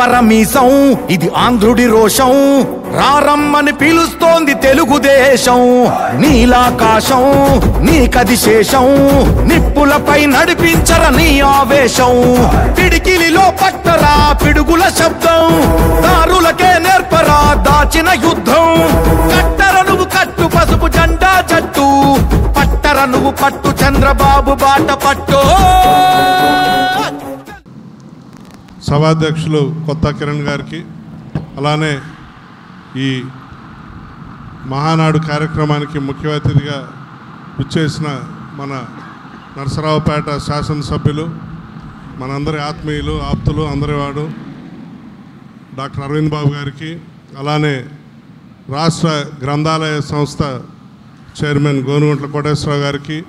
పరమీసం ఇది ఆంధ్రుడి రోషం రారమ్మని పిలుస్తోంది తెలుగుదేశం నీలాకాశం నీకది శేషం నిప్పులపై నడిపించర నీ ఆవేశం పిడికిలిలో పట్టరా పిడుగుల శబ్దం దారులకే నేర్పరా దాచిన యుద్ధం కట్టర నువ్వు కట్టు పసుపు జెండా జట్టు పట్టర నువ్వు పట్టు చంద్రబాబు బాట పట్టు. సభాధ్యక్షులు కొత్త కిరణ్ గారికి అలానే ఈ మహానాడు కార్యక్రమానికి ముఖ్య అతిథిగా విచ్చేసిన మన నరసరావుపేట శాసనసభ్యులు మనందరి ఆత్మీయులు ఆప్తులు అందరి వాడు డాక్టర్ అరవింద్ బాబు గారికి అలానే రాష్ట్ర గ్రంథాలయ సంస్థ చైర్మన్ గోనుగుంట్ల కోటేశ్వరరావు గారికి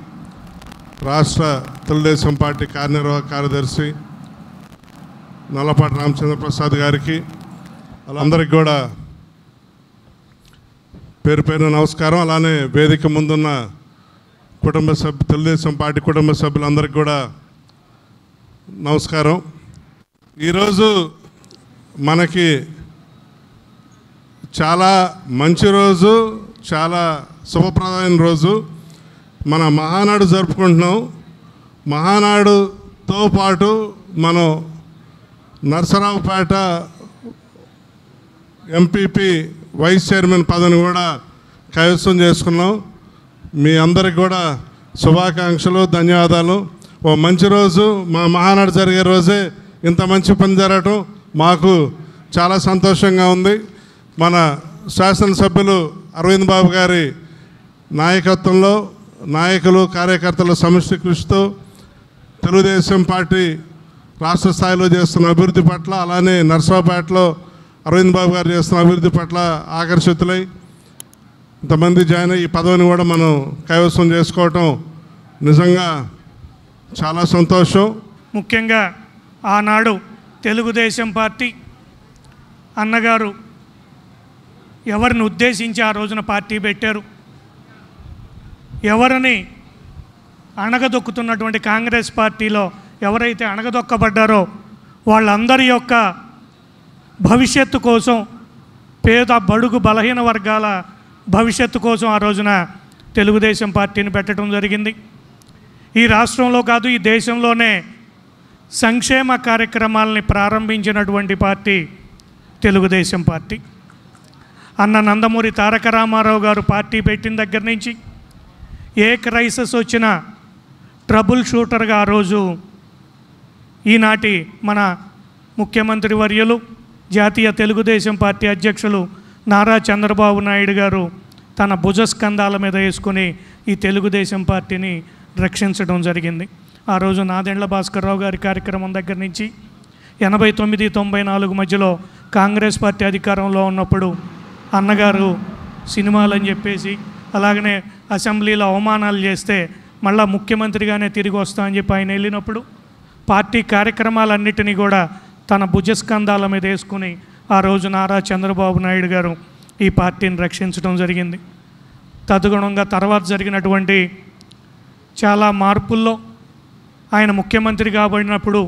రాష్ట్ర తెలుగుదేశం పార్టీ కార్యనిర్వాహక కార్యదర్శి నల్లపాటి రామచంద్ర ప్రసాద్ గారికి వాళ్ళందరికీ కూడా పేరు పేరున నమస్కారం. అలానే వేదిక ముందున్న తెలుగుదేశం పార్టీ కుటుంబ సభ్యులందరికీ కూడా నమస్కారం. ఈరోజు మనకి చాలా మంచి రోజు, చాలా శుభప్రదమైన రోజు. మన మహానాడు జరుపుకుంటున్నాం. మహానాడుతో పాటు మనం నరసరావుపేట ఎంపీపీ వైస్ చైర్మన్ పదవిని కూడా కైవసం చేసుకున్నాం. మీ అందరికి కూడా శుభాకాంక్షలు, ధన్యవాదాలు. ఓ మంచి రోజు, మా మహానాడు జరిగే రోజే ఇంత మంచి పని జరగటం మాకు చాలా సంతోషంగా ఉంది. మన శాసనసభ్యులు అరవింద్ బాబు గారి నాయకత్వంలో నాయకులు కార్యకర్తల సమిష్టి కృషితో తెలుగుదేశం పార్టీ రాష్ట్ర స్థాయిలో చేస్తున్న అభివృద్ధి పట్ల అలానే నరసరావుపేటలో అరవింద్ బాబు గారు చేస్తున్న అభివృద్ధి పట్ల ఆకర్షితులై ఇంతమంది జాయిన్ అయ్యి ఈ పదవిని కూడా మనం కైవసం చేసుకోవటం నిజంగా చాలా సంతోషం. ముఖ్యంగా ఆనాడు తెలుగుదేశం పార్టీ అన్నగారు ఎవరిని ఉద్దేశించి ఆ రోజున పార్టీ పెట్టారు, ఎవరిని అణగదొక్కుతున్నటువంటి కాంగ్రెస్ పార్టీలో ఎవరైతే అణగదొక్కబడ్డారో వాళ్ళందరి యొక్క భవిష్యత్తు కోసం, పేద బడుగు బలహీన వర్గాల భవిష్యత్తు కోసం ఆ రోజున తెలుగుదేశం పార్టీని పెట్టడం జరిగింది. ఈ రాష్ట్రంలో కాదు, ఈ దేశంలోనే సంక్షేమ కార్యక్రమాలని ప్రారంభించినటువంటి పార్టీ తెలుగుదేశం పార్టీ. అన్న నందమూరి తారక రామారావు గారు పార్టీ పెట్టిన దగ్గర నుంచి ఏ క్రైసిస్ వచ్చినా ట్రబుల్ షూటర్గా ఆ రోజు ఈనాటి మన ముఖ్యమంత్రి వర్యులు జాతీయ తెలుగుదేశం పార్టీ అధ్యక్షులు నారా చంద్రబాబు నాయుడు గారు తన భుజస్కంధాల మీద వేసుకుని ఈ తెలుగుదేశం పార్టీని రక్షించడం జరిగింది. ఆ రోజు నాదెండ్ల భాస్కర్రావు గారి కార్యక్రమం దగ్గర నుంచి 89-94 మధ్యలో కాంగ్రెస్ పార్టీ అధికారంలో ఉన్నప్పుడు అన్నగారు సినిమాలని చెప్పేసి అలాగనే అసెంబ్లీలో అవమానాలు చేస్తే మళ్ళా ముఖ్యమంత్రిగానే తిరిగి వస్తా అని చెప్పి ఆయన వెళ్ళినప్పుడు పార్టీ కార్యక్రమాలన్నిటినీ కూడా తన భుజస్కంధాల మీద వేసుకుని ఆ రోజు నారా చంద్రబాబు నాయుడు గారు ఈ పార్టీని రక్షించడం జరిగింది. తదనుగుణంగా తర్వాత జరిగినటువంటి చాలా మార్పుల్లో ఆయన ముఖ్యమంత్రి కాబడినప్పుడు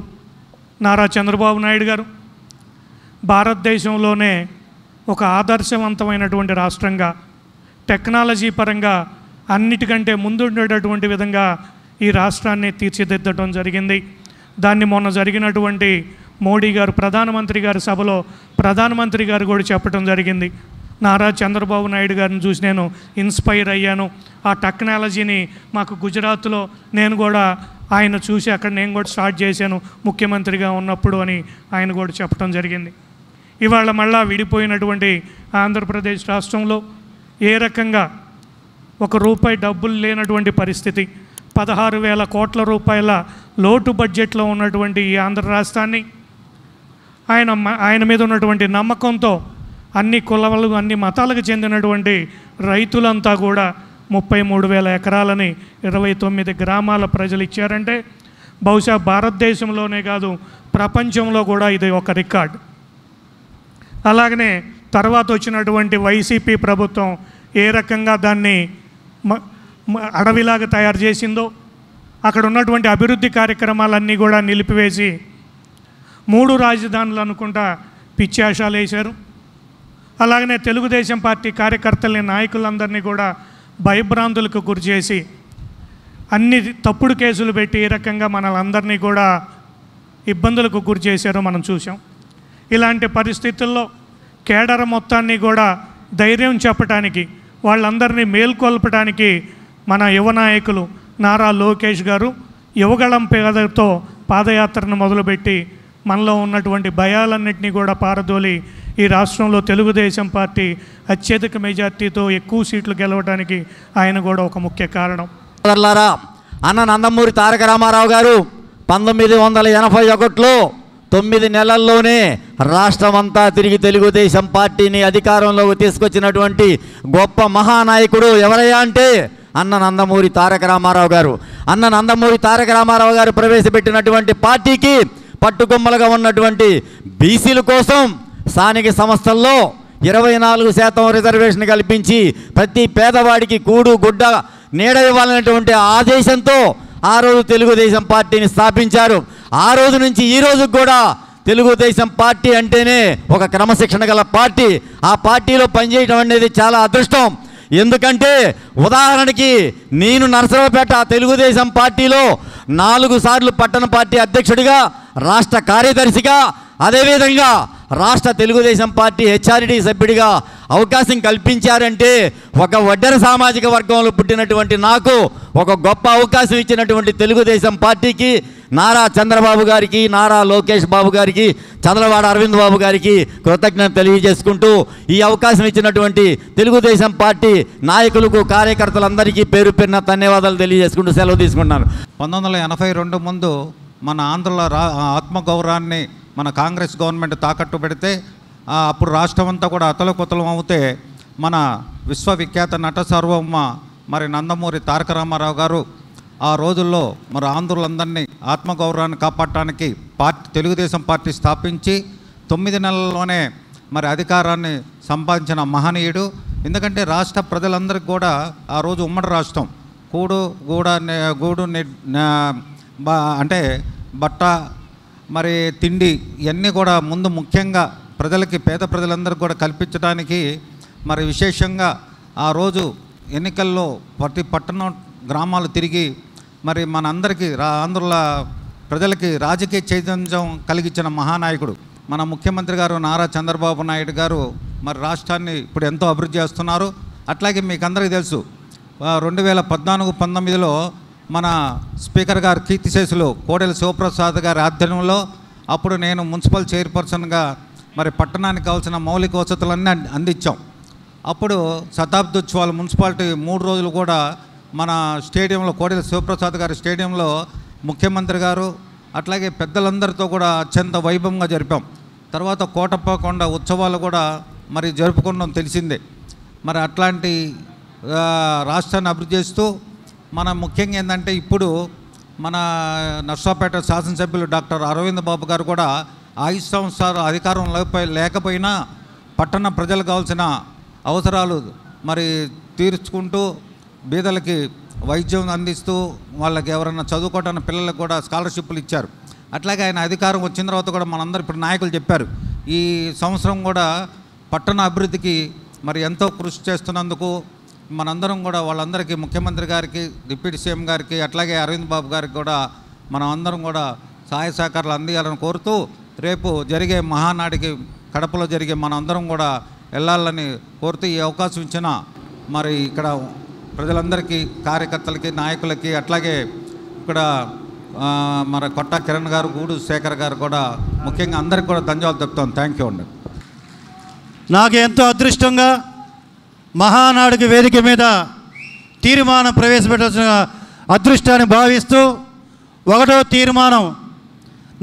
నారా చంద్రబాబు నాయుడు గారు భారతదేశంలోనే ఒక ఆదర్శవంతమైనటువంటి రాష్ట్రంగా టెక్నాలజీ పరంగా అన్నిటికంటే ముందుండేటటువంటి విధంగా ఈ రాష్ట్రాన్ని తీర్చిదిద్దడం జరిగింది. దాన్ని మొన్న జరిగినటువంటి మోడీ గారు ప్రధానమంత్రి గారి సభలో ప్రధానమంత్రి గారు కూడా చెప్పడం జరిగింది. నారా చంద్రబాబు నాయుడు గారిని చూసి నేను ఇన్స్పైర్ అయ్యాను, ఆ టెక్నాలజీని మాకు గుజరాత్లో నేను కూడా ఆయన చూసి అక్కడ నేను కూడా స్టార్ట్ చేశాను ముఖ్యమంత్రిగా ఉన్నప్పుడు అని ఆయన కూడా చెప్పడం జరిగింది. ఇవాళ మళ్ళా విడిపోయినటువంటి ఆంధ్రప్రదేశ్ రాష్ట్రంలో ఏ రకంగా ₹1 డబ్బులు లేనటువంటి పరిస్థితి, 16,000 కోట్ల రూపాయల లోటు బడ్జెట్లో ఉన్నటువంటి ఈ ఆంధ్ర రాష్ట్రాన్ని ఆయన మీద ఉన్నటువంటి నమ్మకంతో అన్ని కులాలు అన్ని మతాలకు చెందినటువంటి రైతులంతా కూడా 33,000 ఎకరాలని 29 గ్రామాల ప్రజలు ఇచ్చారంటే బహుశా భారతదేశంలోనే కాదు ప్రపంచంలో కూడా ఇది ఒక రికార్డ్. అలాగనే తర్వాత వచ్చినటువంటి వైసీపీ ప్రభుత్వం ఏ రకంగా దాన్ని అడవిలాగా తయారు చేసిందో అక్కడ ఉన్నటువంటి అభివృద్ధి కార్యక్రమాలన్నీ కూడా నిలిపివేసి 3 రాజధానులు అనుకుంటా పిచ్చాశాలు వేశారు. అలాగనే తెలుగుదేశం పార్టీ కార్యకర్తల్ని, నాయకులందరినీ కూడా భయభ్రాంతులకు గురి చేసి అన్ని తప్పుడు కేసులు పెట్టి ఈ రకంగా మనలందరినీ కూడా ఇబ్బందులకు గురి చేశారో మనం చూసాం. ఇలాంటి పరిస్థితుల్లో కేడర్ మొత్తాన్ని కూడా ధైర్యం చెప్పడానికి, వాళ్ళందరినీ మేల్కొల్పడానికి మన యువ నాయకులు నారా లోకేష్ గారు యువగళం పేదతో పాదయాత్రను మొదలుపెట్టి మనలో ఉన్నటువంటి భయాలన్నింటినీ కూడా పారదోలి ఈ రాష్ట్రంలో తెలుగుదేశం పార్టీ అత్యధిక మెజార్టీతో ఎక్కువ సీట్లు గెలవడానికి ఆయన కూడా ఒక ముఖ్య కారణం. అన్న నందమూరి తారక రామారావు గారు 1981లో 9 నెలల్లోనే రాష్ట్రమంతా తిరిగి తెలుగుదేశం పార్టీని అధికారంలోకి తీసుకొచ్చినటువంటి గొప్ప మహానాయకుడు ఎవరయ్యా అంటే అన్న నందమూరి తారక రామారావు గారు. అన్న నందమూరి తారక రామారావు గారు ప్రవేశపెట్టినటువంటి పార్టీకి పట్టుకొమ్మలుగా ఉన్నటువంటి బీసీల కోసం స్థానిక సంస్థల్లో 24% రిజర్వేషన్ కల్పించి ప్రతి పేదవాడికి కూడు గుడ్డ నీడ ఇవ్వాలనేటువంటి ఆదేశంతో ఆ రోజు తెలుగుదేశం పార్టీని స్థాపించారు. ఆ రోజు నుంచి ఈ రోజుకి కూడా తెలుగుదేశం పార్టీ అంటేనే ఒక క్రమశిక్షణ గల పార్టీ. ఆ పార్టీలో పనిచేయడం అనేది చాలా అదృష్టం. ఎందుకంటే ఉదాహరణకి నేను నరసరావుపేట తెలుగుదేశం పార్టీలో 4 సార్లు పట్టణ పార్టీ అధ్యక్షుడిగా, రాష్ట్ర కార్యదర్శిగా, అదేవిధంగా రాష్ట్ర తెలుగుదేశం పార్టీ హెచ్ఆర్డీ సభ్యుడిగా అవకాశం కల్పించారంటే ఒక వడ్డెర సామాజిక వర్గంలో పుట్టినటువంటి నాకు ఒక గొప్ప అవకాశం ఇచ్చినటువంటి తెలుగుదేశం పార్టీకి, నారా చంద్రబాబు గారికి, నారా లోకేష్ బాబు గారికి, చంద్రవాడ అరవింద్ బాబు గారికి కృతజ్ఞత తెలియజేసుకుంటూ ఈ అవకాశం ఇచ్చినటువంటి తెలుగుదేశం పార్టీ నాయకులకు, కార్యకర్తలందరికీ పేరు పేరున ధన్యవాదాలు తెలియజేసుకుంటూ సెలవు తీసుకుంటున్నాను. 1982 ముందు మన ఆంధ్రుల ఆత్మగౌరవాన్ని మన కాంగ్రెస్ గవర్నమెంట్ తాకట్టు పెడితే అప్పుడు రాష్ట్రం అంతా కూడా అతలకుతలం అవుతే మన విశ్వవిఖ్యాత నట సార్వభౌమ మరి నందమూరి తారక రామారావు గారు ఆ రోజుల్లో మరి ఆంధ్రులందరినీ ఆత్మగౌరవాన్ని కాపాడటానికి తెలుగుదేశం పార్టీ స్థాపించి 9 నెలల్లోనే మరి అధికారాన్ని సంపాదించిన మహనీయుడు. ఎందుకంటే రాష్ట్ర ప్రజలందరికీ కూడా ఆ రోజు ఉమ్మడి రాష్ట్రం గూడు అంటే బట్ట మరి తిండి ఇవన్నీ కూడా ముందు ముఖ్యంగా ప్రజలకి, పేద ప్రజలందరికీ కూడా కల్పించడానికి మరి విశేషంగా ఆ రోజు ఎన్నికల్లో ప్రతి పట్టణం గ్రామాలు తిరిగి మరి మనందరికీ ఆంధ్రుల ప్రజలకి రాజకీయ చైతన్యం కలిగించిన మహానాయకుడు మన ముఖ్యమంత్రి గారు నారా చంద్రబాబు నాయుడు గారు. మరి రాష్ట్రాన్ని ఇప్పుడు ఎంతో అభివృద్ధి చేస్తున్నారు. అట్లాగే మీకు అందరికీ తెలుసు 2014-19లో మన స్పీకర్ గారు కీర్తిశేషులు కోడెల శివప్రసాద్ గారి ఆధ్వర్యంలో అప్పుడు నేను మున్సిపల్ చైర్పర్సన్గా మరి పట్టణానికి కావాల్సిన మౌలిక వసతులన్నీ అందించాం. అప్పుడు శతాబ్దోత్సవాలు మున్సిపాలిటీ 3 రోజులు కూడా మన స్టేడియంలో, కోడెల శివప్రసాద్ గారి స్టేడియంలో ముఖ్యమంత్రి గారు అట్లాగే పెద్దలందరితో కూడా అత్యంత వైభవంగా జరిపాం. తర్వాత కోటప్పకొండ ఉత్సవాలు కూడా మరి జరుపుకోవడం తెలిసిందే. మరి అట్లాంటి రాష్ట్రాన్ని అభివృద్ధి చేస్తూ మన ముఖ్యంగా ఏంటంటే ఇప్పుడు మన నర్సాపేట శాసనసభ్యులు డాక్టర్ అరవింద్ బాబు గారు కూడా 5 సంవత్సరాలు అధికారం లేకపోయినా పట్టణ ప్రజలకు కావాల్సిన అవసరాలు మరి తీర్చుకుంటూ బీదలకి వైద్యం అందిస్తూ వాళ్ళకి ఎవరైనా చదువుకోవడానికి పిల్లలకు కూడా స్కాలర్షిప్లు ఇచ్చారు. అట్లాగే ఆయన అధికారం వచ్చిన తర్వాత కూడా మనందరూ ఇప్పుడు నాయకులు చెప్పారు ఈ సంవత్సరం కూడా పట్టణ అభివృద్ధికి మరి ఎంతో కృషి చేస్తున్నందుకు మనందరం కూడా వాళ్ళందరికీ, ముఖ్యమంత్రి గారికి, డిప్యూటీ సీఎం గారికి, అట్లాగే అరవింద్ బాబు గారికి కూడా మనం అందరం కూడా సహాయ సహకారాలు అందియాలని కోరుతూ రేపు జరిగే మహానాడికి కడపలో జరిగే మనందరం కూడా వెళ్ళాలని కోరుతూ ఈ అవకాశం ఇచ్చిన మరి ఇక్కడ ప్రజలందరికీ, కార్యకర్తలకి, నాయకులకి, అట్లాగే ఇక్కడ మరి కొట్టా కిరణ్ గారు, గూడు శేఖర్ గారు కూడా ముఖ్యంగా అందరికీ కూడా ధన్యవాదాలు చెప్తాను. థ్యాంక్ యూ అండి. నాకు ఎంతో అదృష్టంగా మహానాడుకి వేదిక మీద తీర్మానం ప్రవేశపెట్టాల్సిన అదృష్టాన్ని భావిస్తూ 1వ తీర్మానం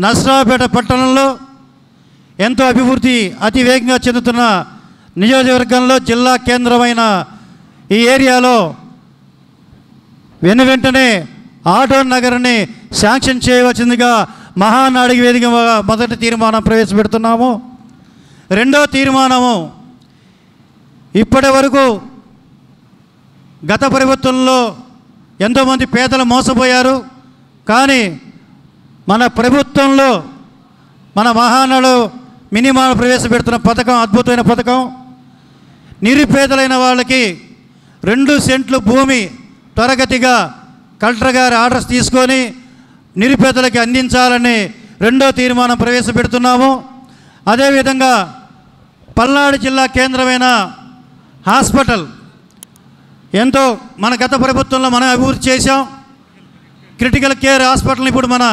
నర్సరావుపేట పట్టణంలో ఎంతో అభివృద్ధి అతి వేగంగా చెందుతున్న నియోజకవర్గంలో జిల్లా కేంద్రమైన ఈ ఏరియాలో వెంటనే ఆటో నగర్ని శాంక్షన్ చేయవలసిందిగా మహానాడుకి వేదిక మొదటి తీర్మానం ప్రవేశపెడుతున్నాము. 2వ తీర్మానము ఇప్పటి వరకు గత ప్రభుత్వంలో ఎంతోమంది పేదలు మోసపోయారు. కానీ మన ప్రభుత్వంలో మన మహానాడు మినిమాలు ప్రవేశపెడుతున్న పథకం అద్భుతమైన పథకం. నిరుపేదలైన వాళ్ళకి 2 సెంట్లు భూమి త్వరగతిగా కలెక్టర్ గారి ఆర్డర్స్ తీసుకొని నిరుపేదలకి అందించాలని 2వ తీర్మానం ప్రవేశపెడుతున్నాము. అదేవిధంగా పల్నాడు జిల్లా కేంద్రమైన హాస్పిటల్ ఎంతో మన గత ప్రభుత్వంలో మనం అభివృద్ధి చేశాం. క్రిటికల్ కేర్ హాస్పిటల్ని ఇప్పుడు మన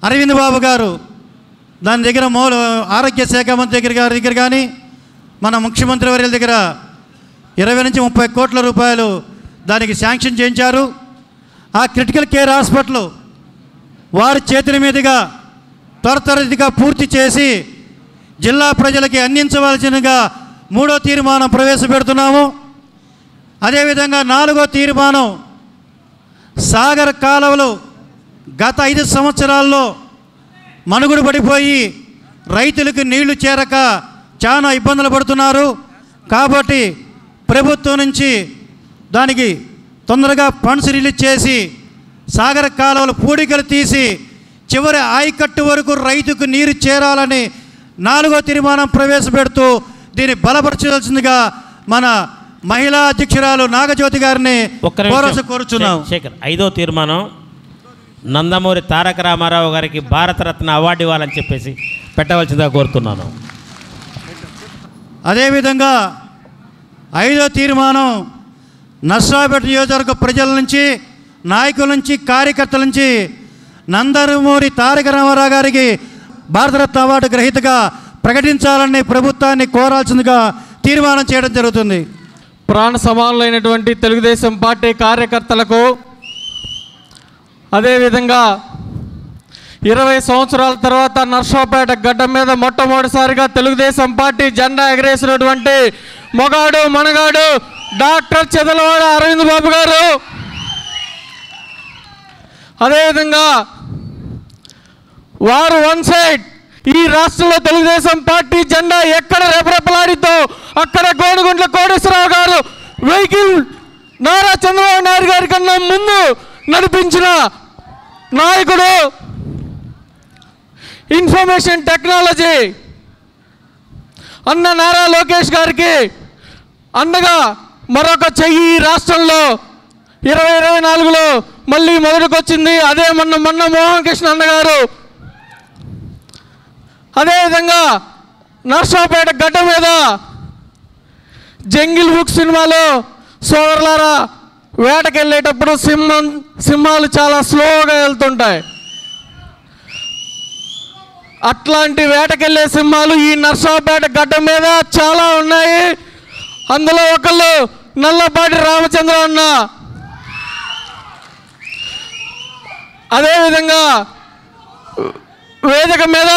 అరవింద్ బాబు గారు దాని దగ్గర ఆరోగ్య శాఖ మంత్రి గారి దగ్గర కానీ మన ముఖ్యమంత్రి వర్యుల దగ్గర 20 నుంచి 30 కోట్ల రూపాయలు దానికి శాంక్షన్ చేయించారు. ఆ క్రిటికల్ కేర్ హాస్పిటల్ వారి చేతుల మీదుగా త్వరితగతిగా పూర్తి చేసి జిల్లా ప్రజలకి అందించవలసినగా 3వ తీర్మానం ప్రవేశపెడుతున్నాము. అదేవిధంగా 4వ తీర్మానం సాగర్ కాలువలు గత 5 సంవత్సరాల్లో మనుగడ పడిపోయి రైతులకు నీళ్లు చేరక చాలా ఇబ్బందులు పడుతున్నారు. కాబట్టి ప్రభుత్వం నుంచి దానికి తొందరగా ఫండ్స్ రిలీజ్ చేసి సాగర్ కాలువలు పూడికలు తీసి చివరి ఆయకట్టు వరకు రైతుకు నీరు చేరాలని 4వ తీర్మానం ప్రవేశపెడుతూ దీన్ని బలపరచాల్సిందిగా మన మహిళా అధ్యక్షురాలు నాగజ్యోతి గారిని కోరుచున్నాం. శేఖర్, 5వ తీర్మానం నందమూరి తారక రామారావు గారికి భారతరత్న అవార్డు ఇవ్వాలని చెప్పేసి పెట్టవలసిందిగా కోరుతున్నాను. అదేవిధంగా 5వ తీర్మానం నర్సరావుపేట నియోజకవర్గ ప్రజల నుంచి, నాయకుల నుంచి, కార్యకర్తల నుంచి నందమూరి తారక రామారావు గారికి భారతరత్న అవార్డు గ్రహీతగా ప్రకటించాలని ప్రభుత్వాన్ని కోరాల్సిందిగా తీర్మానం చేయడం జరుగుతుంది. ప్రాణ సమానులైనటువంటి తెలుగుదేశం పార్టీ కార్యకర్తలకు, అదేవిధంగా 20 సంవత్సరాల తర్వాత నర్సరావుపేట గడ్డ మీద మొట్టమొదటిసారిగా తెలుగుదేశం పార్టీ జెండా ఎగరేసినటువంటి మొగాడు మనగాడు డాక్టర్ చెదలవాడ అరవింద్ బాబు గారు, అదేవిధంగా వారు వన్ సైడ్ ఈ రాష్ట్రంలో తెలుగుదేశం పార్టీ జెండా ఎక్కడ రెపరెపలాడితో అక్కడ గోనుగుంట్ల కోటేశ్వరరావు గారు వెహికల్ నారా చంద్రబాబు నాయుడు గారి కన్నా ముందు నడిపించిన నాయకుడు. ఇన్ఫర్మేషన్ టెక్నాలజీ అన్న నారా లోకేష్ గారికి అండగా మరొక చెయ్యి రాష్ట్రంలో 2024లో మళ్ళీ మొదటికి వచ్చింది. అదే మొన్న మోహన్ కృష్ణ అన్నగారు. అదేవిధంగా నర్సరావుపేట గడ్డ మీద జంగిల్ బుక్ సినిమాలో సోదరులారా వేటకెళ్ళేటప్పుడు సింహాలు చాలా స్లోగా వెళ్తుంటాయి. అట్లాంటి వేటకెళ్ళే సింహాలు ఈ నర్సరావుపేట గడ్డ మీద చాలా ఉన్నాయి. అందులో ఒకళ్ళు నల్లపాటి రామచంద్ర అన్న. అదేవిధంగా వేదిక మీద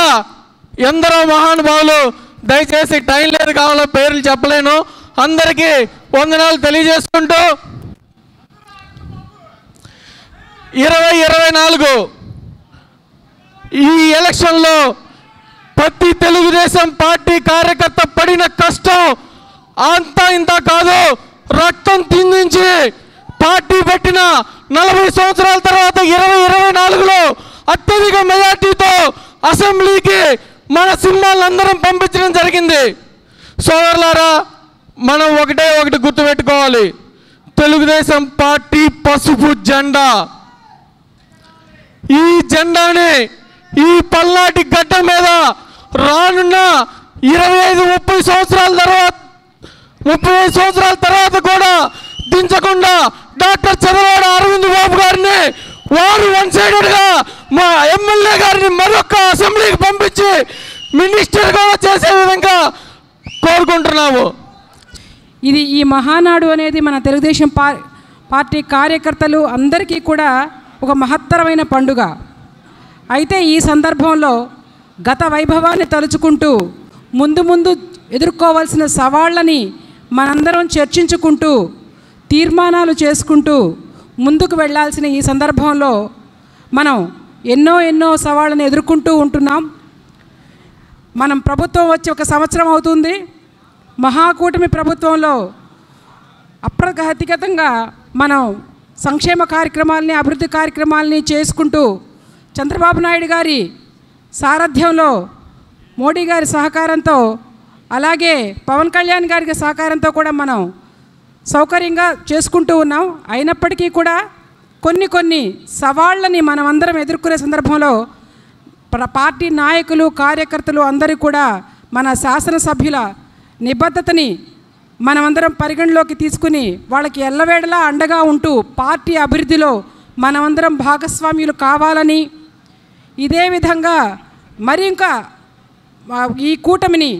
ఎందరో మహానుభావులు, దయచేసి టైం లేదు కావాలో పేర్లు చెప్పలేను, అందరికీ వందనాలు తెలియజేసుకుంటూ 2024 ఈ ఎలక్షన్లో ప్రతి తెలుగుదేశం పార్టీ కార్యకర్త పడిన కష్టం అంతా ఇంత కాదు. రక్తం తిందించి పార్టీ పెట్టిన 40 సంవత్సరాల తర్వాత 2024లో అత్యధిక మెజార్టీతో అసెంబ్లీకి మన సింహాలందరం పంపించడం జరిగింది. సోదరులారా, మనం ఒకటి గుర్తుపెట్టుకోవాలి. తెలుగుదేశం పార్టీ పసుపు జెండా, ఈ జెండాని ఈ పల్నాటి గడ్డ మీద రానున్న 25-30 సంవత్సరాల తర్వాత కూడా దించకుండా డాక్టర్ చంద్రబాబు అరవింద్ బాబు గారిని వారు వన్ సైడెడ్గా మా ఎమ్మెల్యే గారిని మరొక అసెంబ్లీకి పంపించి మినిస్టర్ కూడా చేసే విధంగా కోరుకుంటున్నాము. ఇది ఈ మహానాడు అనేది మన తెలుగుదేశం పార్టీ కార్యకర్తలు అందరికీ కూడా ఒక మహత్తరమైన పండుగ. అయితే ఈ సందర్భంలో గత వైభవాన్ని తలుచుకుంటూ ముందు ఎదుర్కోవాల్సిన సవాళ్ళని మనందరం చర్చించుకుంటూ తీర్మానాలు చేసుకుంటూ ముందుకు వెళ్ళాల్సిన ఈ సందర్భంలో మనం ఎన్నో సవాళ్ళని ఎదుర్కొంటూ ఉంటున్నాం. మనం ప్రభుత్వం వచ్చి 1 సంవత్సరం అవుతుంది. మహాకూటమి ప్రభుత్వంలో అప్రతిహతంగా మనం సంక్షేమ కార్యక్రమాలని, అభివృద్ధి కార్యక్రమాలని చేసుకుంటూ చంద్రబాబు నాయుడు గారి సారథ్యంలో మోడీ గారి సహకారంతో అలాగే పవన్ కళ్యాణ్ గారి సహకారంతో కూడా మనం సౌకర్యంగా చేసుకుంటూ ఉన్నాం. అయినప్పటికీ కూడా కొన్ని సవాళ్ళని మనం అందరం ఎదుర్కొనే సందర్భంలో పార్టీ నాయకులు కార్యకర్తలు అందరూ కూడా మన శాసనసభ్యుల నిబద్ధతని మనమందరం పరిగణలోకి తీసుకుని వాళ్ళకి ఎల్లవేళలా అండగా ఉంటూ పార్టీ అభివృద్ధిలో మనమందరం భాగస్వామ్యులు కావాలని, ఇదే విధంగా మరి ఇంకా ఈ కూటమిని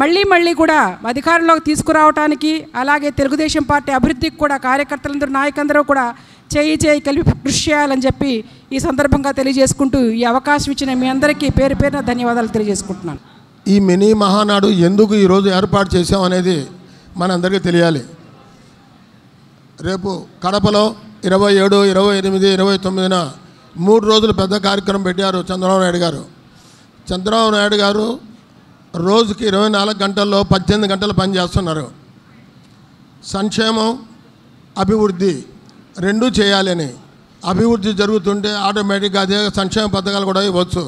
మళ్ళీ కూడా అధికారంలోకి తీసుకురావడానికి అలాగే తెలుగుదేశం పార్టీ అభివృద్ధికి కూడా కార్యకర్తలందరూ నాయకులందరూ కూడా చేయి కలిపి కృషి చేయాలని చెప్పి ఈ సందర్భంగా తెలియజేసుకుంటూ ఈ అవకాశం ఇచ్చిన మీ అందరికీ పేరు పేరున ధన్యవాదాలు తెలియజేసుకుంటున్నాను. ఈ మినీ మహానాడు ఎందుకు ఈరోజు ఏర్పాటు చేశామనేది మనందరికీ తెలియాలి. రేపు కడపలో 27, 28, 29న 3 రోజులు పెద్ద కార్యక్రమం పెట్టారు చంద్రబాబు నాయుడు గారు. చంద్రబాబు నాయుడు గారు రోజుకి 24 గంటల్లో 18 గంటలు పనిచేస్తున్నారు. సంక్షేమం అభివృద్ధి రెండూ చేయాలని. అభివృద్ధి జరుగుతుంటే ఆటోమేటిక్గా అదే సంక్షేమ పథకాలు కూడా ఇవ్వచ్చు.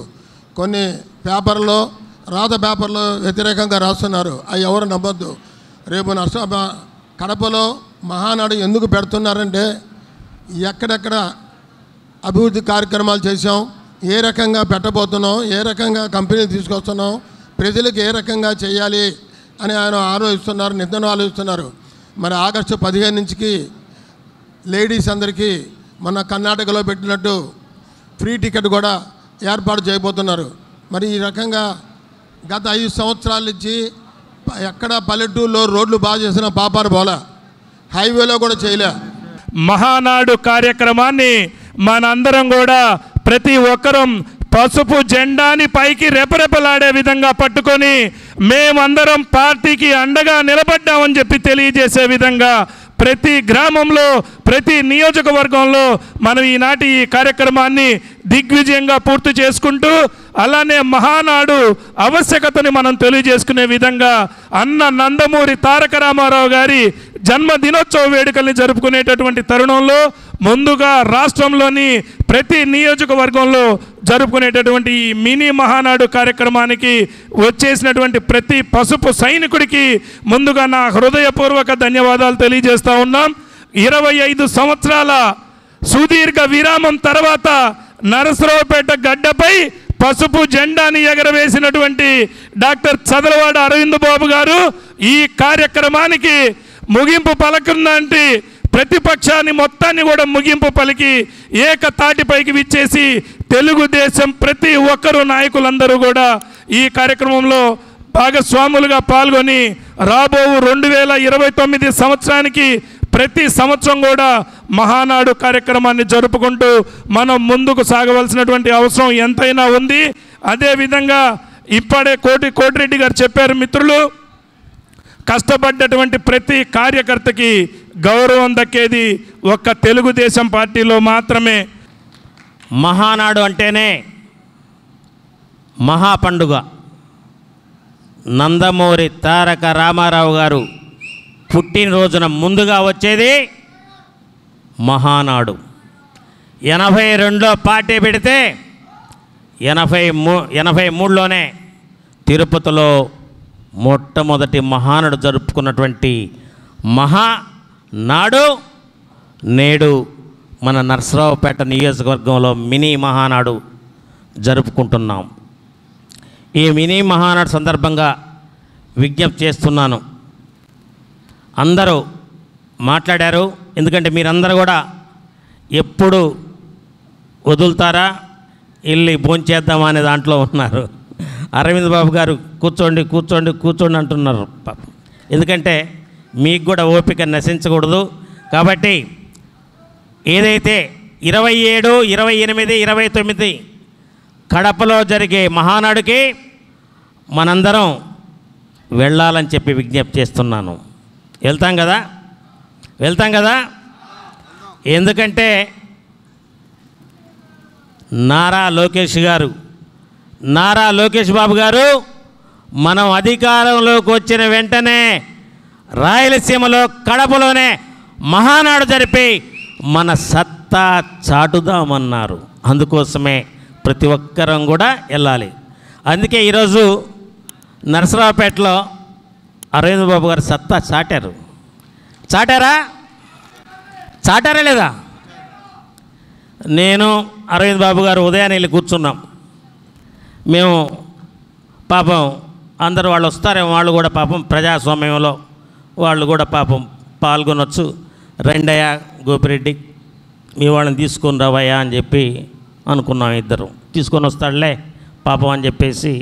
కొన్ని పేపర్లో రాత పేపర్లో వ్యతిరేకంగా రాస్తున్నారు, అవి ఎవరు నమ్మొద్దు. రేపు కడపలో మహానాడు ఎందుకు పెడుతున్నారంటే ఎక్కడెక్కడ అభివృద్ధి కార్యక్రమాలు చేసాం, ఏ రకంగా పెట్టబోతున్నాం, ఏ రకంగా కంపెనీలు తీసుకొస్తున్నాం, ప్రజలకు ఏ రకంగా చేయాలి అని ఆయన ఆలోచిస్తున్నారు, నిద్రను ఆలోచిస్తున్నారు. మరి ఆగస్టు 15 నుంచి లేడీస్ అందరికీ మన కర్ణాటకలో పెట్టినట్టు ఫ్రీ టికెట్ కూడా ఏర్పాటు చేయబోతున్నారు. మరి ఈ రకంగా గత 5 సంవత్సరాల నుంచి ఎక్కడ పల్లెటూరులో రోడ్లు బాగా చేసిన పాపారు పోలా, హైవేలో కూడా చేయలే. మహానాడు కార్యక్రమాన్ని మనందరం కూడా ప్రతి ఒక్కరం పసుపు జెండాని పైకి రెపరెపలాడే విధంగా పట్టుకొని మేమందరం పార్టీకి అండగా నిలబడ్డామని చెప్పి తెలియజేసే విధంగా ప్రతి గ్రామంలో ప్రతి నియోజకవర్గంలో మనం ఈనాటి ఈ కార్యక్రమాన్ని దిగ్విజయంగా పూర్తి చేసుకుంటూ అలానే మహానాడు ఆవశ్యకతని మనం తెలియజేసుకునే విధంగా అన్న నందమూరి తారక రామారావు గారి జన్మదినోత్సవ వేడుకల్ని జరుపుకునేటటువంటి తరుణంలో ముందుగా రాష్ట్రంలోని ప్రతి నియోజకవర్గంలో జరుపుకునేటటువంటి ఈ మినీ మహానాడు కార్యక్రమానికి వచ్చేసినటువంటి ప్రతి పసుపు సైనికుడికి ముందుగా నా హృదయపూర్వక ధన్యవాదాలు తెలియజేస్తూ ఉన్నాం. 25 సంవత్సరాల సుదీర్ఘ విరామం తర్వాత నరసరావుపేట గడ్డపై పసుపు జెండాని ఎగరవేసినటువంటి డాక్టర్ చదలవాడ అరవింద్ బాబు గారు ఈ కార్యక్రమానికి ముగింపు పలకుందంటే ప్రతిపక్షాన్ని మొత్తాన్ని కూడా ముగింపు పలికి ఏకతాటిపైకి విచ్చేసి తెలుగుదేశం ప్రతి ఒక్కరు నాయకులందరూ కూడా ఈ కార్యక్రమంలో భాగస్వాములుగా పాల్గొని రాబో 2029 సంవత్సరానికి ప్రతి సంవత్సరం కూడా మహానాడు కార్యక్రమాన్ని జరుపుకుంటూ మనం ముందుకు సాగవలసినటువంటి అవసరం ఎంతైనా ఉంది. అదేవిధంగా ఇప్పుడే కోటిరెడ్డి గారు చెప్పారు, మిత్రులు, కష్టపడ్డటువంటి ప్రతి కార్యకర్తకి గౌరవం దక్కేది ఒక్క తెలుగుదేశం పార్టీలో మాత్రమే. మహానాడు అంటేనే మహాపండుగ. నందమూరి తారక రామారావు గారు పుట్టినరోజున ముందుగా వచ్చేది మహానాడు. 82లో పార్టీ పెడితే 83లోనే తిరుపతిలో మొట్టమొదటి మహానాడు జరుపుకున్నటువంటి మహానాడు నేడు మన నరసరావుపేట నియోజకవర్గంలో మినీ మహానాడు జరుపుకుంటున్నాం. ఈ మినీ మహానాడు సందర్భంగా విజ్ఞప్తి చేస్తున్నాను, అందరూ మాట్లాడారు. ఎందుకంటే మీరందరూ కూడా ఎప్పుడు వదులుతారా వెళ్ళి భోంచేద్దామా అనే దాంట్లో ఉన్నారు. అరవింద్ బాబు గారు కూర్చోండి కూర్చోండి కూర్చోండి అంటున్నారు. ఎందుకంటే మీకు కూడా ఓపిక నశించకూడదు కాబట్టి ఏదైతే 27, 28, 29 కడపలో జరిగే మహానాడుకి మనందరం వెళ్ళాలని చెప్పి విజ్ఞప్తి చేస్తున్నాను. వెళ్తాం కదా? ఎందుకంటే నారా లోకేష్ బాబు గారు మనం అధికారంలోకి వచ్చిన వెంటనే రాయలసీమలో కడపలోనే మహానాడు జరిపి మన సత్తా చాటుదామన్నారు. అందుకోసమే ప్రతి ఒక్కరం కూడా వెళ్ళాలి. అందుకే ఈరోజు నరసరావుపేటలో అరవింద్ బాబు గారు సత్తా చాటారా లేదా? నేను అరవింద్ బాబు గారు ఉదయాన్నే వెళ్ళి కూర్చున్నాం. మేము పాపం అందరూ వాళ్ళు వస్తారేమో, వాళ్ళు కూడా పాపం ప్రజాస్వామ్యంలో వాళ్ళు కూడా పాపం పాల్గొనొచ్చు. రెండయ్య గోపిరెడ్డి మీ వాళ్ళని తీసుకొని రావయ్యా అని చెప్పి అనుకున్నాం. ఇద్దరు తీసుకొని వస్తాడులే పాపం అని చెప్పేసి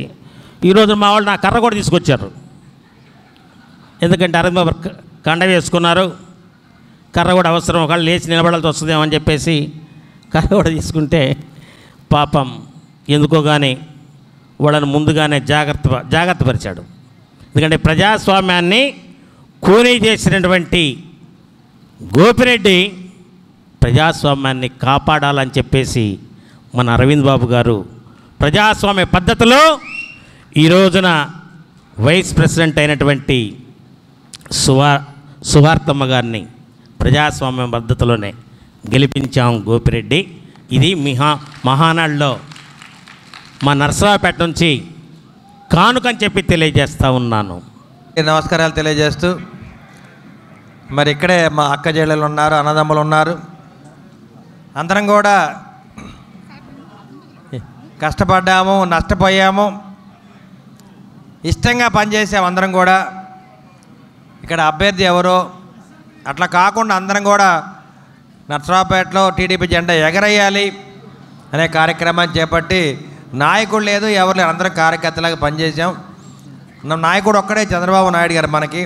ఈరోజు మా వాళ్ళు నా కర్ర కూడా తీసుకొచ్చారు. ఎందుకంటే అరవింద్ బాబు కండ వేసుకున్నారు, కర్ర కూడా అవసరం, ఒకళ్ళు లేచి నిలబడాల్సి వస్తుందేమో అని చెప్పేసి కర్ర కూడా తీసుకుంటే పాపం ఎందుకో కానీ వాళ్ళని ముందుగానే జాగ్రత్త పరిచాడు. ఎందుకంటే ప్రజాస్వామ్యాన్ని కూనీ చేసినటువంటి గోపిరెడ్డి ప్రజాస్వామ్యాన్ని కాపాడాలని చెప్పేసి మన అరవింద్ బాబు గారు ప్రజాస్వామ్య పద్ధతిలో ఈ రోజున వైస్ ప్రెసిడెంట్ అయినటువంటి సువార్తమ్మ గారిని ప్రజాస్వామ్య పద్ధతిలోనే గెలిపించాం గోపిరెడ్డి. ఇది మహానాడులో మా నరసరావుపేట నుంచి కానుకని చెప్పి తెలియజేస్తూ ఉన్నాను. నమస్కారాలు తెలియజేస్తూ, మరి ఇక్కడే మా అక్క చెల్లెలు ఉన్నారు, అన్నదమ్ములు ఉన్నారు. అందరం కూడా కష్టపడ్డాము, నష్టపోయాము, ఇష్టంగా పనిచేసాము అందరం కూడా. ఇక్కడ అభ్యర్థి ఎవరో అట్లా కాకుండా అందరం కూడా నరసరావుపేటలో టీడీపీ జెండా ఎగరేయాలి అనే కార్యక్రమాన్ని చేపట్టి నాయకుడు లేదు, ఎవరు లేరు, అందరం కార్యకర్తలాగా పనిచేసాం. నాయకుడు ఒక్కడే చంద్రబాబు నాయుడు గారు మనకి.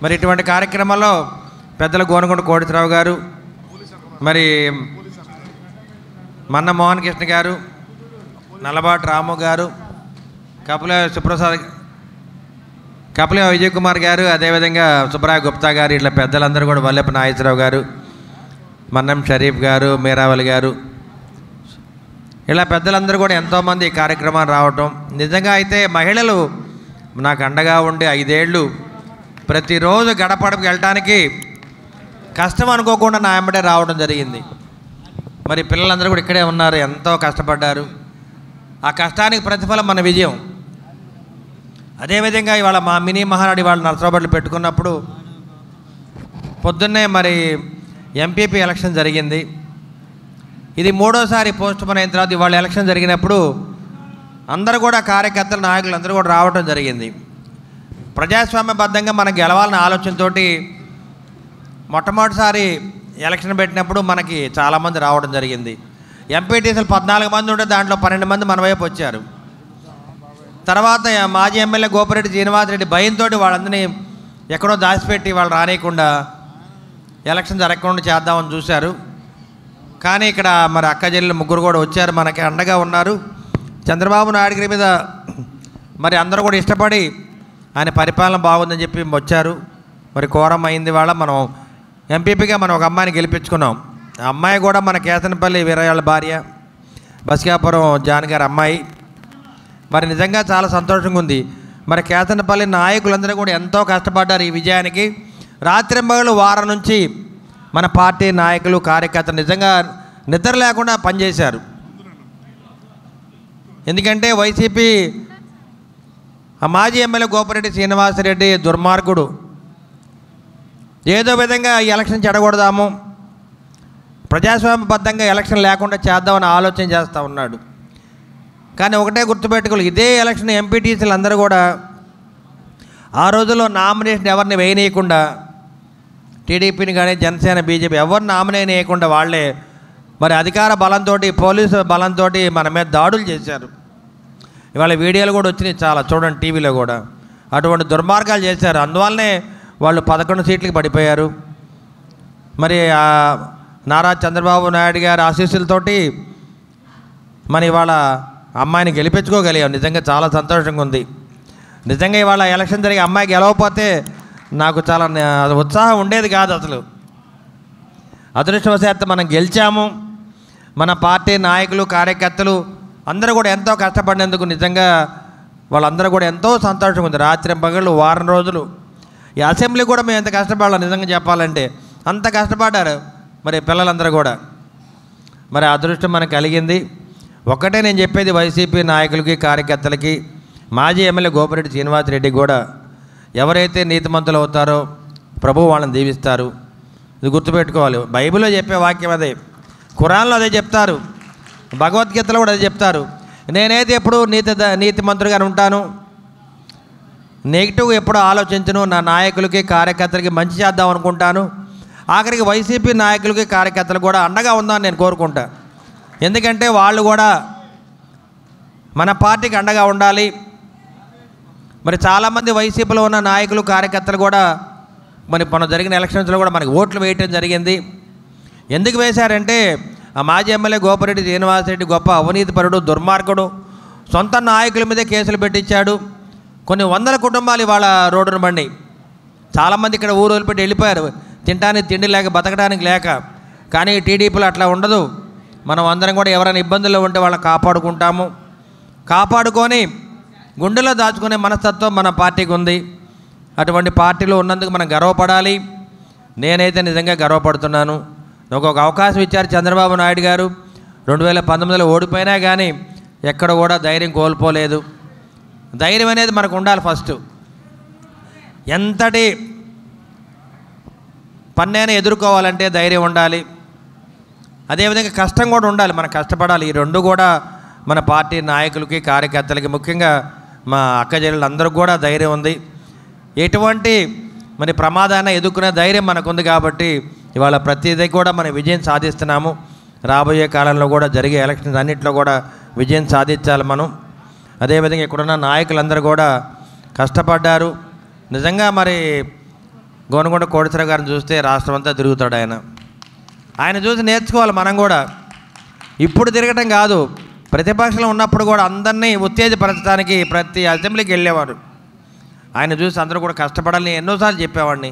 మరి ఇటువంటి కార్యక్రమాల్లో పెద్దల గోనగుంట కోటేశ్వరరావు గారు, మరి మన్న మోహన్ కృష్ణ గారు, నల్లబాటు రాము గారు, కపిల విజయ్ కుమార్ గారు, అదేవిధంగా సుబ్రాయ గుప్తా గారు, ఇట్లా పెద్దలందరూ కూడా, వల్లెప్ప నాగేశ్వరరావు గారు, మన్నం షరీఫ్ గారు, మీరావలి గారు, ఇలా పెద్దలందరూ కూడా ఎంతోమంది ఈ కార్యక్రమాన్ని రావటం. నిజంగా అయితే మహిళలు నాకు అండగా ఉండి 5 ఏళ్ళు ప్రతిరోజు గడపడకు వెళ్ళటానికి కష్టం అనుకోకుండా నా వెంబడే రావడం జరిగింది. మరి పిల్లలందరూ కూడా ఇక్కడే ఉన్నారు, ఎంతో కష్టపడ్డారు. ఆ కష్టానికి ప్రతిఫలం మన విజయం. అదేవిధంగా ఇవాళ మా మినీ మహానాడు ఇవాళ నరసరావుపేటలో పెట్టుకున్నప్పుడు పొద్దున్నే మరి ఎంపీపీ ఎలక్షన్ జరిగింది. ఇది 3వసారి పోస్ట్ పోన్ అయిన తర్వాత ఇవాళ ఎలక్షన్ జరిగినప్పుడు అందరూ కూడా కార్యకర్తలు, నాయకులు అందరూ కూడా రావడం జరిగింది. ప్రజాస్వామ్యబద్ధంగా మనం గెలవాలనే ఆలోచనతోటి మొట్టమొదటిసారి ఎలక్షన్ పెట్టినప్పుడు మనకి చాలామంది రావడం జరిగింది. ఎంపీటీసీలు 14 మంది ఉంటే దాంట్లో 12 మంది మన వైపు వచ్చారు. తర్వాత మాజీ ఎమ్మెల్యే గోపిరెడ్డి శ్రీనివాసరెడ్డి భయంతో వాళ్ళందరినీ ఎక్కడో దాచిపెట్టి వాళ్ళు రానియకుండా ఎలక్షన్ జరగకుండా చేద్దామని చూశారు. కానీ ఇక్కడ మరి అక్క చెల్లెలు ముగ్గురు కూడా వచ్చారు, మనకి అండగా ఉన్నారు. చంద్రబాబు నాయుడు గారి మీద మరి అందరూ కూడా ఇష్టపడి ఆయన పరిపాలన బాగుందని చెప్పి వచ్చారు. మరి కోరం అయింది వాళ్ళ మనం ఎంపీపీగా మనం ఒక అమ్మాయిని గెలిపించుకున్నాం. ఆ అమ్మాయి కూడా మన కేతనపల్లి వీరయ్య భార్య, బస్కాపురం జాన్ గారి అమ్మాయి. మరి నిజంగా చాలా సంతోషంగా ఉంది. మరి కేతనపల్లి నాయకులందరూ కూడా ఎంతో కష్టపడ్డారు ఈ విజయానికి. రాత్రింబగళ్ళు వారం నుంచి మన పార్టీ నాయకులు, కార్యకర్తలు నిజంగా నిద్ర లేకుండా పనిచేశారు. ఎందుకంటే వైసీపీ మాజీ ఎమ్మెల్యే గోపిరెడ్డి శ్రీనివాసరెడ్డి దుర్మార్గుడు, ఏదో విధంగా ఈ ఎలక్షన్ చెడగొడదాము, ప్రజాస్వామ్యబద్ధంగా ఎలక్షన్ లేకుండా చేద్దామని ఆలోచన చేస్తూ ఉన్నాడు. కానీ ఒకటే గుర్తుపెట్టుకోవాలి, ఇదే ఎలక్షన్ ఎంపీటీసీలు అందరూ కూడా ఆ రోజుల్లో నామినేషన్ ఎవరిని వేయనీయకుండా, టీడీపీని కానీ జనసేన బీజేపీ ఎవరు నామినేషన్ వేయకుండా వాళ్ళే మరి అధికార బలంతో, పోలీసు బలంతో మన మీద దాడులు చేశారు. ఇవాళ వీడియోలు కూడా వచ్చినాయి చాలా, చూడండి టీవీలో కూడా. అటువంటి దుర్మార్గాలు చేశారు. అందువల్లనే వాళ్ళు 11 సీట్లకి పడిపోయారు. మరి నారా చంద్రబాబు నాయుడు గారి ఆశీస్సులతోటి మన ఇవాళ అమ్మాయిని గెలిపించుకోగలిగాం. నిజంగా చాలా సంతోషంగా ఉంది. నిజంగా ఇవాళ ఎలక్షన్ జరిగి అమ్మాయి గెలవకపోతే నాకు చాలా ఉత్సాహం ఉండేది కాదు అసలు. అదృష్టవశాత్తు మనం గెలిచాము. మన పార్టీ నాయకులు, కార్యకర్తలు అందరూ కూడా ఎంతో కష్టపడినందుకు నిజంగా వాళ్ళందరూ కూడా ఎంతో సంతోషంగా ఉంది. రాత్రి పగళ్ళు వారం రోజులు ఈ అసెంబ్లీ కూడా మేము ఎంత కష్టపడాలి నిజంగా చెప్పాలంటే, అంత కష్టపడ్డారు మరి పిల్లలందరూ కూడా. మరి అదృష్టం మనకు కలిగింది. ఒక్కటే నేను చెప్పేది వైసీపీ నాయకులకి, కార్యకర్తలకి, మాజీ ఎమ్మెల్యే గోపిరెడ్డి శ్రీనివాసరెడ్డి కూడా ఎవరైతే నీతిమంతులు అవుతారో ప్రభువు వాళ్ళని దీవిస్తారు. ఇది గుర్తుపెట్టుకోవాలి. బైబిల్లో చెప్పే వాక్యం అదే, ఖురాన్లో అదే చెప్తారు, భగవద్గీతలో కూడా అదే చెప్తారు. నేనైతే ఎప్పుడు నీతిమంతుడిగానే ఉంటాను, నెగిటివ్ ఎప్పుడు ఆలోచించను. నా నాయకులకి కార్యకర్తలకి మంచి చేద్దాం అనుకుంటాను. ఆఖరికి వైసీపీ నాయకులకి కార్యకర్తలు కూడా అండగా ఉందని నేను కోరుకుంటా. ఎందుకంటే వాళ్ళు కూడా మన పార్టీకి అండగా ఉండాలి. మరి చాలామంది వైసీపీలో ఉన్న నాయకులు కార్యకర్తలు కూడా మరి మన జరిగిన ఎలక్షన్స్లో కూడా మనకి ఓట్లు వేయటం జరిగింది. ఎందుకు వేశారంటే ఆ మాజీ ఎమ్మెల్యే గోపిరెడ్డి శ్రీనివాసరెడ్డి గొప్ప అవినీతిపరుడు, దుర్మార్గుడు, సొంత నాయకుల మీదే కేసులు పెట్టించాడు. కొన్ని వందల కుటుంబాలు ఇవాళ రోడ్డున బండి. చాలామంది ఇక్కడ ఊరు వదిలిపెట్టి వెళ్ళిపోయారు, తినడానికి తిండి లేక, బతకడానికి లేక. కానీ టీడీపీలో అట్లా ఉండదు. మనం అందరం కూడా ఎవరైనా ఇబ్బందుల్లో ఉంటే వాళ్ళని కాపాడుకుంటాము. కాపాడుకొని గుండెలో దాచుకునే మనస్తత్వం మన పార్టీకి ఉంది. అటువంటి పార్టీలో ఉన్నందుకు మనం గర్వపడాలి. నేనైతే నిజంగా గర్వపడుతున్నాను. ఒక అవకాశం ఇచ్చారు చంద్రబాబు నాయుడు గారు. 2019లో ఓడిపోయినా కానీ ఎక్కడ కూడా ధైర్యం కోల్పోలేదు. ధైర్యం అనేది మనకు ఉండాలి. ఫస్ట్ ఎంతటి పన్నైనా ఎదుర్కోవాలంటే ధైర్యం ఉండాలి. అదేవిధంగా కష్టం కూడా ఉండాలి, మనం కష్టపడాలి. ఈ రెండు కూడా మన పార్టీ నాయకులకి కార్యకర్తలకి, ముఖ్యంగా మా అక్కచెల్లెళ్ళందరికీ కూడా ధైర్యం ఉంది. ఎటువంటి మరి ప్రమాదాన్ని ఎదుర్కొనే ధైర్యం మనకుంది కాబట్టి ఇవాళ ప్రతిదీ కూడా మనం విజయం సాధిస్తున్నాము. రాబోయే కాలంలో కూడా జరిగే ఎలక్షన్స్ అన్నింటిలో కూడా విజయం సాధించాలి మనం. అదేవిధంగా ఇక్కడున్న నాయకులందరూ కూడా కష్టపడ్డారు. నిజంగా మరి గోనగొండ కోటేశ్వరరావు గారిని చూస్తే రాష్ట్రం అంతా తిరుగుతాడు ఆయన చూసి నేర్చుకోవాలి మనం కూడా. ఇప్పుడు తిరగటం కాదు, ప్రతిపక్షంలో ఉన్నప్పుడు కూడా అందరినీ ఉత్తేజపరచడానికి ప్రతి అసెంబ్లీకి వెళ్ళేవారు. ఆయన చూసి అందరూ కూడా కష్టపడాలని ఎన్నోసార్లు చెప్పేవాడిని.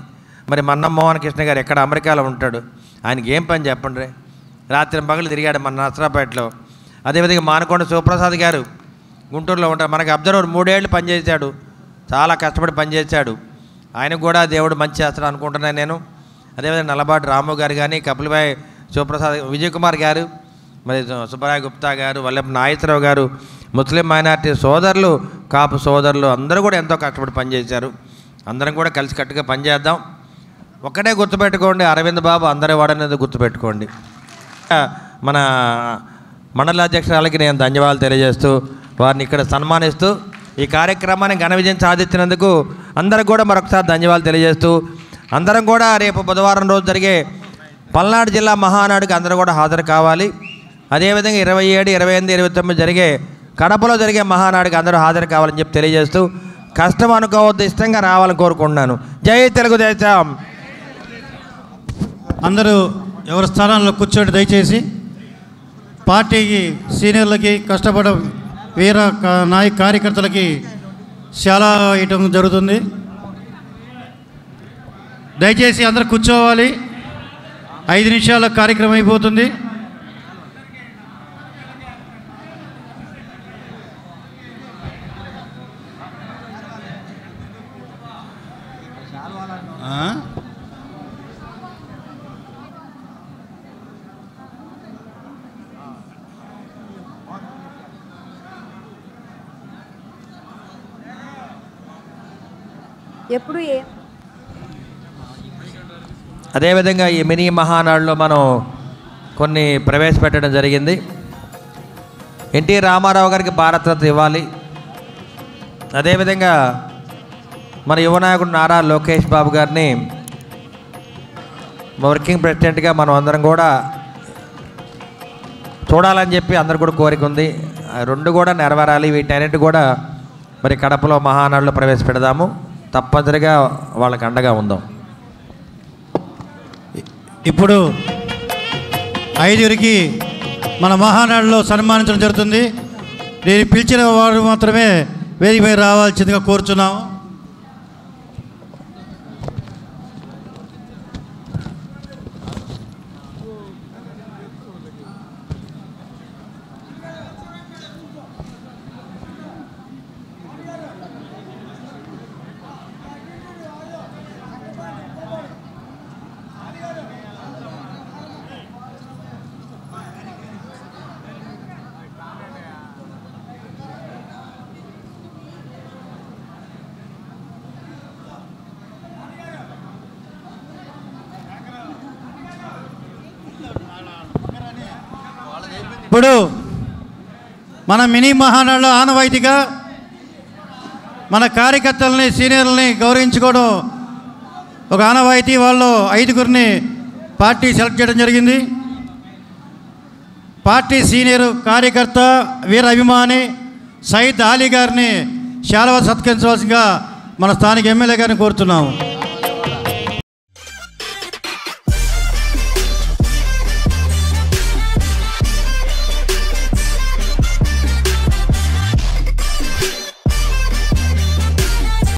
మరి మన్నం మోహన్ కృష్ణ గారు ఎక్కడ అమెరికాలో ఉంటాడు, ఆయనకి ఏం పని చెప్పండి. రాత్రి పగలు తిరిగాడు మన నర్సరాపేటలో. అదేవిధంగా మానకొండ శివప్రసాద్ గారు గుంటూరులో ఉంటారు. మనకి అబ్జర్వర్ 3 ఏళ్ళు పనిచేశాడు, చాలా కష్టపడి పనిచేశాడు. ఆయనకు కూడా దేవుడు మంచి చేస్తాడు అనుకుంటున్నాను నేను. అదేవిధంగా నల్లబాటి రాము గారు కానీ, కపిలభాయ్ శివప్రసాద్, విజయ్ కుమార్ గారు, మరి సుబ్బరాయ గుప్తా గారు, వల్లెపు నాగేశ్వరరావు గారు, ముస్లిం మైనార్టీ సోదరులు, కాపు సోదరులు అందరూ కూడా ఎంతో కష్టపడి పనిచేశారు. అందరం కూడా కలిసికట్టుగా పనిచేద్దాం. ఒక్కటే గుర్తుపెట్టుకోండి, అరవింద్ బాబు అందరి వాడనేది గుర్తుపెట్టుకోండి. మన మండల అధ్యక్షురాలకి నేను ధన్యవాదాలు తెలియజేస్తూ వారిని ఇక్కడ సన్మానిస్తూ ఈ కార్యక్రమాన్ని ఘన విజయం సాధించినందుకు అందరికి కూడా మరొకసారి ధన్యవాదాలు తెలియజేస్తూ అందరం కూడా రేపు బుధవారం రోజు జరిగే పల్నాడు జిల్లా మహానాడుకి అందరూ కూడా హాజరు కావాలి. అదేవిధంగా 27, 28, 29 జరిగే కడపలో జరిగే మహానాడుకి అందరూ హాజరు కావాలని చెప్పి తెలియజేస్తూ కష్టం అనుకోవద్దు, ఇష్టంగా రావాలని కోరుకుంటున్నాను. జై తెలుగుదేశం. అందరూ ఎవరి స్థానాల్లో కూర్చోండి దయచేసి. పార్టీకి సీనియర్లకి కష్టపడ వీర నాయక కార్యకర్తలకి చాలా ఇవ్వటం జరుగుతుంది. దయచేసి అందరూ కూర్చోవాలి. 5 నిమిషాల కార్యక్రమం అయిపోతుంది. ఎప్పుడు అదేవిధంగా ఈ మినీ మహానాడులో మనం కొన్ని ప్రవేశపెట్టడం జరిగింది. ఎన్టీ రామారావు గారికి భారతరత్న ఇవ్వాలి. అదేవిధంగా మన యువనాయకుడు నారా లోకేష్ బాబు గారిని వర్కింగ్ ప్రెసిడెంట్గా మనం అందరం కూడా చూడాలని చెప్పి అందరు కూడా కోరిక ఉంది. రెండు కూడా నెరవేరాలి. వీటన్నిటి కూడా మరి కడపలో మహానాడులో ప్రవేశపెడదాము. తప్పనిసరిగా వాళ్ళకి అండగా ఉందాం. ఇప్పుడు 5 మన మహానాడులో సన్మానించడం జరుగుతుంది. నేను పిలిచిన వారు మాత్రమే వేదికపై రావాల్సిందిగా కోరుచున్నాము. ఇప్పుడు మన మినీ మహానాడులో ఆనవాయితీగా మన కార్యకర్తలని సీనియర్లని గౌరవించుకోవడం ఒక ఆనవాయితీ. వాళ్ళు 5గురిని పార్టీ సెలెక్ట్ చేయడం జరిగింది. పార్టీ సీనియర్ కార్యకర్త వీర అభిమాని సయీద్ అలీ గారిని శాలువా సత్కరించవలసిందిగా మన స్థానిక ఎమ్మెల్యే గారిని కోరుతున్నాము.